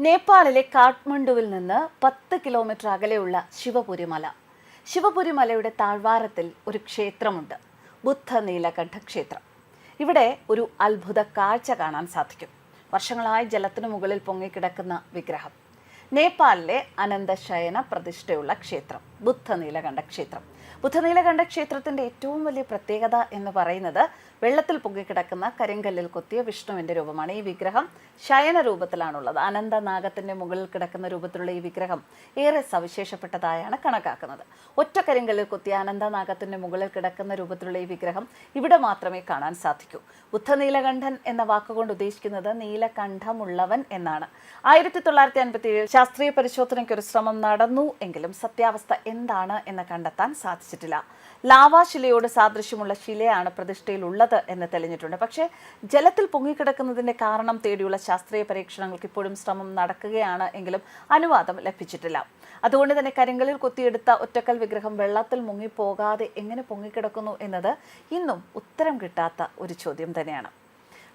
നേപ്പാളിലെ കാഠ്മണ്ഡുവിൽ നിന്ന് 10 കിലോമീറ്റർ അകലെയുള്ള ശിവപുരി മല. ശിവപുരി മലയുടെ താഴ്വാരത്തിൽ ഒരു ക്ഷേത്രമുണ്ട്, ബുദ്ധ നീലകണ്ഠ ക്ഷേത്രം. ഇവിടെ ഒരു അത്ഭുത കാഴ്ച കാണാൻ സാധിക്കും. വർഷങ്ങളായി ജലത്തിനു മുകളിൽ പൊങ്ങിക്കിടക്കുന്ന വിഗ്രഹം. നേപ്പാളിലെ അനന്തശയന പ്രതിഷ്ഠയുള്ള ക്ഷേത്രം ബുദ്ധ നീലകണ്ഠ ക്ഷേത്രം. ബുദ്ധ നീലകണ്ഠ ക്ഷേത്രത്തിന്റെ ഏറ്റവും വലിയ പ്രത്യേകത എന്ന് പറയുന്നത് വെള്ളത്തിൽ പൊങ്ങിക്കിടക്കുന്ന കരിങ്കല്ലിൽ കൊത്തിയ വിഷ്ണുവിന്റെ രൂപമാണ്. ഈ വിഗ്രഹം ശയന രൂപത്തിലാണുള്ളത്. അനന്തനാഗത്തിന്റെ മുകളിൽ കിടക്കുന്ന രൂപത്തിലുള്ള ഈ വിഗ്രഹം ഏറെ സവിശേഷപ്പെട്ടതായാണ് കണക്കാക്കുന്നത്. ഒറ്റ കരിങ്കല്ലിൽ കൊത്തിയ അനന്തനാഗത്തിന്റെ മുകളിൽ കിടക്കുന്ന രൂപത്തിലുള്ള ഈ വിഗ്രഹം ഇവിടെ മാത്രമേ കാണാൻ സാധിക്കൂ. ബുദ്ധ നീലകണ്ഠൻ എന്ന വാക്കുകൊണ്ട് ഉദ്ദേശിക്കുന്നത് നീലകണ്ഠമുള്ളവൻ എന്നാണ്. 1957 ശാസ്ത്രീയ പരിശോധനയ്ക്ക് ഒരു ശ്രമം നടന്നു എങ്കിലും സത്യാവസ്ഥ എന്താണ് എന്ന് കണ്ടെത്താൻ സാധിച്ചിട്ടില്ല. ലാവാശിലയോട് സാദൃശ്യമുള്ള ശിലയാണ് പ്രതിഷ്ഠയിലുള്ളത് എന്ന് തെളിഞ്ഞിട്ടുണ്ട്. പക്ഷേ ജലത്തിൽ പൊങ്ങിക്കിടക്കുന്നതിന്റെ കാരണം തേടിയുള്ള ശാസ്ത്രീയ പരീക്ഷണങ്ങൾക്ക് ഇപ്പോഴും ശ്രമം നടക്കുകയാണ് എങ്കിലും അനുവാദം ലഭിച്ചിട്ടില്ല. അതുകൊണ്ട് തന്നെ കരിങ്കല്ലിൽ കൊത്തിയെടുത്ത ഒറ്റക്കൽ വിഗ്രഹം വെള്ളത്തിൽ മുങ്ങിപ്പോകാതെ എങ്ങനെ പൊങ്ങിക്കിടക്കുന്നു എന്നത് ഇന്നും ഉത്തരം കിട്ടാത്ത ഒരു ചോദ്യം തന്നെയാണ്.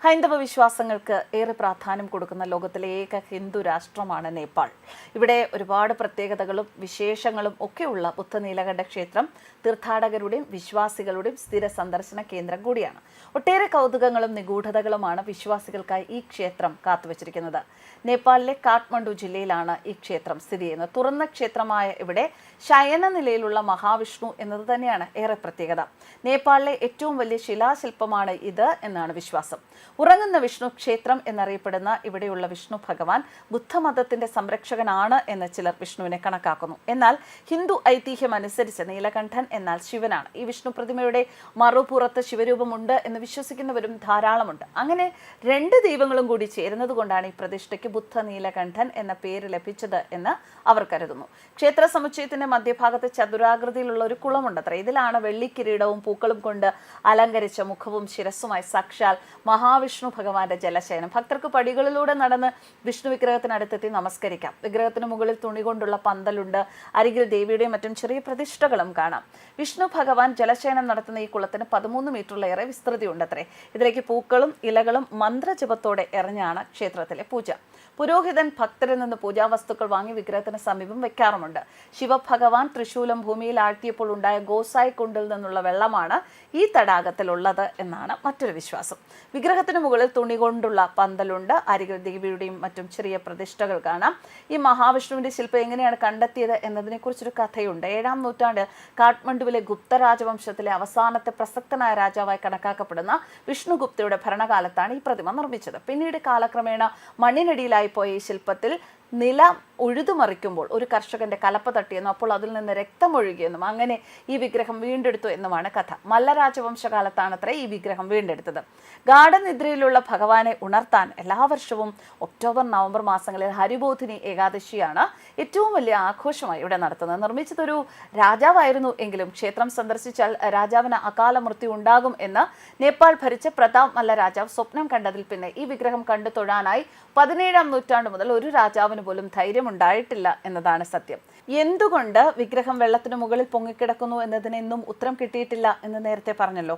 ഹൈന്ദവ വിശ്വാസങ്ങൾക്ക് ഏറെ പ്രാധാന്യം കൊടുക്കുന്ന ലോകത്തിലെ ഏക ഹിന്ദു രാഷ്ട്രമാണ് നേപ്പാൾ. ഇവിടെ ഒരുപാട് പ്രത്യേകതകളും വിശേഷങ്ങളും ഒക്കെയുള്ള ബുദ്ധ നീലകണ്ഠ ക്ഷേത്രം തീർത്ഥാടകരുടെയും വിശ്വാസികളുടെയും സ്ഥിര സന്ദർശന കേന്ദ്രം കൂടിയാണ്. ഒട്ടേറെ കൗതുകങ്ങളും നിഗൂഢതകളുമാണ് വിശ്വാസികൾക്കായി ഈ ക്ഷേത്രം കാത്തുവച്ചിരിക്കുന്നത്. നേപ്പാളിലെ കാഠ്മണ്ഡു ജില്ലയിലാണ് ഈ ക്ഷേത്രം സ്ഥിതി ചെയ്യുന്നത്. തുറന്ന ക്ഷേത്രമായ ഇവിടെ ശയന നിലയിലുള്ള മഹാവിഷ്ണു എന്നത് തന്നെയാണ് ഏറെ പ്രത്യേകത. നേപ്പാളിലെ ഏറ്റവും വലിയ ശിലാശില്പമാണ് ഇത് എന്നാണ് വിശ്വാസം. ഉറങ്ങുന്ന വിഷ്ണു ക്ഷേത്രം എന്നറിയപ്പെടുന്ന ഇവിടെയുള്ള വിഷ്ണു ഭഗവാൻ ബുദ്ധമതത്തിന്റെ സംരക്ഷകനാണ് എന്ന് ചിലർ വിഷ്ണുവിനെ കണക്കാക്കുന്നു. എന്നാൽ ഹിന്ദു ഐതിഹ്യം അനുസരിച്ച് നീലകണ്ഠൻ എന്നാൽ ശിവനാണ്. ഈ വിഷ്ണു പ്രതിമയുടെ മറുപുറത്ത് ശിവരൂപമുണ്ട് എന്ന് വിശ്വസിക്കുന്നവരും ധാരാളമുണ്ട്. അങ്ങനെ രണ്ട് ദൈവങ്ങളും കൂടി ചേരുന്നത് കൊണ്ടാണ് ഈ പ്രതിഷ്ഠയ്ക്ക് ബുദ്ധ നീലകണ്ഠൻ എന്ന പേര് ലഭിച്ചത് എന്ന് അവർ കരുതുന്നു. ക്ഷേത്ര സമുച്ചയത്തിന്റെ മധ്യഭാഗത്ത് ചതുരാകൃതിയിലുള്ള ഒരു കുളമുണ്ടത്രേ. ഇതിലാണ് വെള്ളിക്കിരീടവും പൂക്കളും കൊണ്ട് അലങ്കരിച്ച മുഖവും ശിരസ്സുമായി സാക്ഷാൽ മഹാവിഷ്ണു ഭഗവാന്റെ ജലശയനം. ഭക്തർക്ക് പടികളിലൂടെ നടന്ന് വിഷ്ണു വിഗ്രഹത്തിനടുത്തെത്തി നമസ്കരിക്കാം. വിഗ്രഹത്തിന് മുകളിൽ തുണി കൊണ്ടുള്ള പന്തലുണ്ട്. അരികിൽ ദേവിയുടെയും മറ്റും ചെറിയ പ്രതിഷ്ഠകളും കാണാം. വിഷ്ണു ഭഗവാൻ ജലശയനം നടത്തുന്ന ഈ കുളത്തിന് 13 മീറ്ററിലേറെ വിസ്തൃതി ഉണ്ടത്രേ. ഇതിലേക്ക് പൂക്കളും ഇലകളും മന്ത്രജപത്തോടെ എറിഞ്ഞാണ് ക്ഷേത്രത്തിലെ പൂജ. പുരോഹിതൻ ഭക്തരിൽ നിന്ന് പൂജാവസ്തുക്കൾ വാങ്ങി വിഗ്രഹത്തിന് സമീപം വെക്കാറുമുണ്ട്. ശിവഭഗവാൻ തൃശൂലം ഭൂമിയിൽ ആഴ്ത്തിയപ്പോൾ ഉണ്ടായ ഗോസായി കുണ്ടിൽ നിന്നുള്ള വെള്ളമാണ് ഈ തടാകത്തിലുള്ളത് എന്നാണ് മറ്റൊരു വിശ്വാസം. വിഗ്രഹത്തിന് മുകളിൽ തുണി കൊണ്ടുള്ള പന്തലുണ്ട്. അരികിൽ ദേവിയുടെയും മറ്റും ചെറിയ പ്രതിഷ്ഠകൾ കാണാം. ഈ മഹാവിഷ്ണുവിന്റെ ശില്പം എങ്ങനെയാണ് കണ്ടെത്തിയത് എന്നതിനെ കുറിച്ചൊരു കഥയുണ്ട്. 7-ാം നൂറ്റാണ്ട് കാഠ്മണ്ഡുവിലെ ഗുപ്ത രാജവംശത്തിലെ അവസാനത്തെ പ്രസക്തനായ രാജാവായി കണക്കാക്കപ്പെടുന്ന വിഷ്ണുഗുപ്തയുടെ ഭരണകാലത്താണ് ഈ പ്രതിമ നിർമ്മിച്ചത്. പിന്നീട് കാലക്രമേണ മണ്ണിനടിയിലായി പോയ ഈ ശില്പത്തിൽ നില ഉഴുതുമറിക്കുമ്പോൾ ഒരു കർഷകന്റെ കലപ്പ തട്ടിയെന്നും അപ്പോൾ അതിൽ നിന്ന് രക്തമൊഴുകിയെന്നും അങ്ങനെ ഈ വിഗ്രഹം വീണ്ടെടുത്തു എന്നുമാണ് കഥ. മല്ലരാജവംശകാലത്താണത്രേ ഈ വിഗ്രഹം വീണ്ടെടുത്തത്. ഗാഠനിദ്രയിലുള്ള ഭഗവാനെ ഉണർത്താൻ എല്ലാ വർഷവും ഒക്ടോബർ നവംബർ മാസങ്ങളിൽ ഹരിബോധിനി ഏകാദശിയാണ് ഏറ്റവും വലിയ ആഘോഷമായി ഇവിടെ നടത്തുന്നത്. നിർമ്മിച്ചതൊരു രാജാവായിരുന്നു എങ്കിലും ക്ഷേത്രം സന്ദർശിച്ചാൽ രാജാവിന് അകാല മൃത്യു ഉണ്ടാകും എന്ന് നേപ്പാൾ ഭരിച്ച പ്രതാപ് മല്ല രാജാവ് സ്വപ്നം കണ്ടതിൽ പിന്നെ ഈ വിഗ്രഹം കണ്ടു തൊഴാനായി 17-ാം നൂറ്റാണ്ട് മുതൽ ഒരു രാജാവിന് പോലും ധൈര്യമുണ്ടായിട്ടില്ല എന്നതാണ് സത്യം. എന്തുകൊണ്ട് വിഗ്രഹം വെള്ളത്തിന് മുകളിൽ പൊങ്ങിക്കിടക്കുന്നു എന്നതിന് ഇന്നും ഉത്തരം കിട്ടിയിട്ടില്ല എന്ന് നേരത്തെ പറഞ്ഞല്ലോ.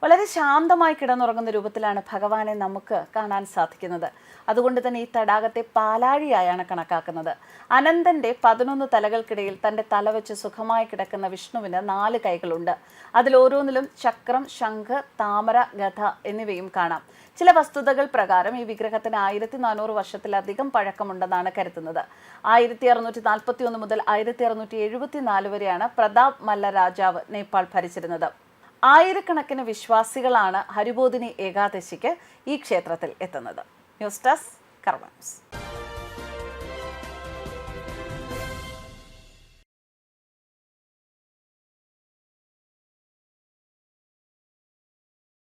വളരെ ശാന്തമായി കിടന്നുറങ്ങുന്ന രൂപത്തിലാണ് ഭഗവാനെ നമുക്ക് കാണാൻ സാധിക്കുന്നത്. അതുകൊണ്ട് തന്നെ ഈ തടാകത്തെ പാലാഴിയായാണ് കണക്കാക്കുന്നത്. അനന്തന്റെ 11 തലകൾക്കിടയിൽ തൻ്റെ തല വെച്ച് സുഖമായി കിടക്കുന്ന വിഷ്ണുവിന് 4 കൈകളുണ്ട്. അതിലോരോന്നിലും ചക്രം, ശംഖ്, താമര, ഗദ എന്നിവയും കാണാം. ചില വസ്തുതകൾ പ്രകാരം ഈ വിഗ്രഹത്തിന് 1400 വർഷത്തിലധികം പഴക്കമുണ്ടെന്നാണ് കരുതുന്നത്. 1641 മുതൽ 1674 വരെയാണ് പ്രതാപ് മല്ല രാജാവ് നേപ്പാൾ ഭരിച്ചിരുന്നത്. ആയിരക്കണക്കിന് വിശ്വാസികളാണ് ഹരിബോധിനി ഏകാദശിക്ക് ഈ ക്ഷേത്രത്തിൽ എത്തുന്നത്. ന്യൂസ് ഡെസ്ക് കർമ്മ ന്യൂസ്.